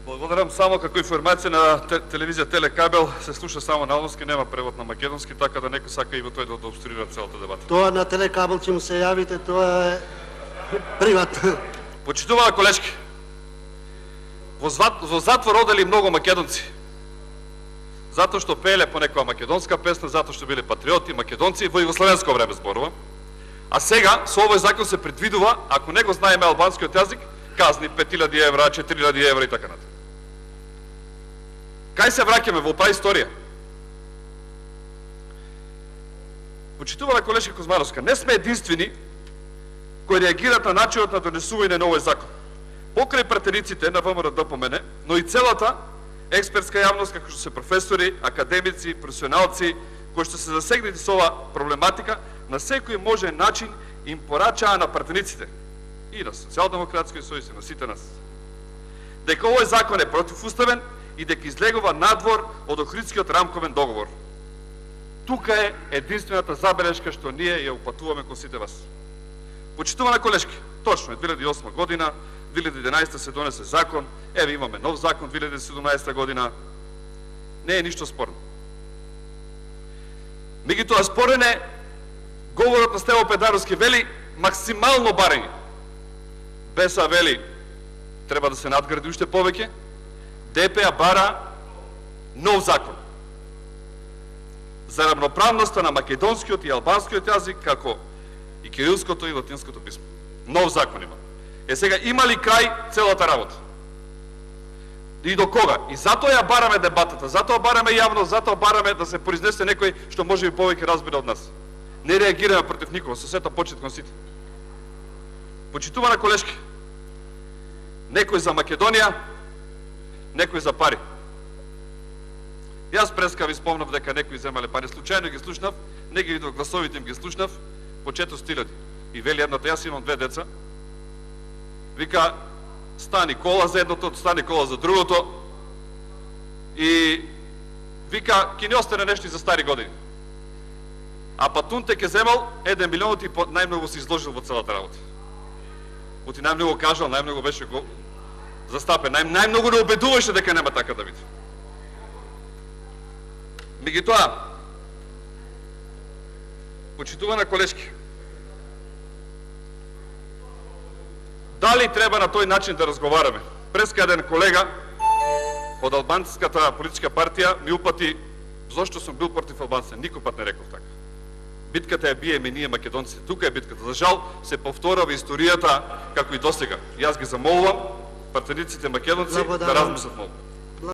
Благодарам. Само како информација на телевизија Телекабел се слуша само на албански, нема превод на македонски, така да некој сака и во тој да обструира целата дебата. Тоа на Телекабел ќе му се јавите, тоа е приват. Почитувана колешки, во затвор одели многу македонци. Затоа што пееле по некоја македонска песна, затоа што биле патриоти, македонци, во југословенско време зборува. А сега, со овој закон се предвидува, ако не го знаеме албанскиот јазик, казни 5000 евра, 4000 евра и така натаму. Кај се враќаме во праисторија? Почитувана колешка Кузмановска, не сме единствени кои реагират на начинот на донесување на овој закон. Покрај пратениците на ВМРО-ДПМН, но и целата експертска јавност, како што се професори, академици, професионалци, кои што се засегнати со ова проблематика, на секој можен начин им порачаа на пратениците и на Социјалдемократскиот сојуз и на сите нас, дека овој закон е противуставен и дека излегува надвор од Охридскиот рамковен договор. Тука е единствената забелешка што ние ја упатуваме кон сите вас. Почитувана колешки, точно е 2008 година, 2011 се донесе закон, еве имаме нов закон 2017 година, не е ништо спорно. Меѓутоа спорен е говорот на Стево Педаровски, вели максимално барење. БЕСА вели треба да се надгради уште повеќе, ДПА бара нов закон за равноправноста на македонскиот и албанскиот јазик, како и кирилското и латинското писмо. Нов закон има. Сега, има ли крај целата работа? И до кога? И затоа ја бараме дебатата, затоа бараме јавност, затоа бараме да се произнесе некој што може би повеќе разбира од нас. Не реагираме против никого, со сета почет кон сите. Почитувана колешки, некој за Македонија, некој за пари. Јас преска ви спомнав дека некои земале пари, случајно ги слушнав, не ги видов гласовите им ги слушнав, по 400.000. И вели едната, јас имам 2 деца, вика, стани кола за едното, стани кола за другото, и вика, ки не остане нешто и за стари години. А патунте ке земал 1 милион и најмногу се изложил во целата работа. Оти најмногу кажал, најмногу беше го застапен, најмногу не убедуваше дека нема така да биде. Меѓутоа, почитувана колешки, дали треба на тој начин да разговараме? Преска еден колега од албанската политичка партија ми упати зошто сум бил против албанците. Никој пат не реков така. Битката ја биеме ние македонците. Тука е битката. За жал се повторава историјата како и досега. Јас ги замолувам пратениците македонци да размислат малку.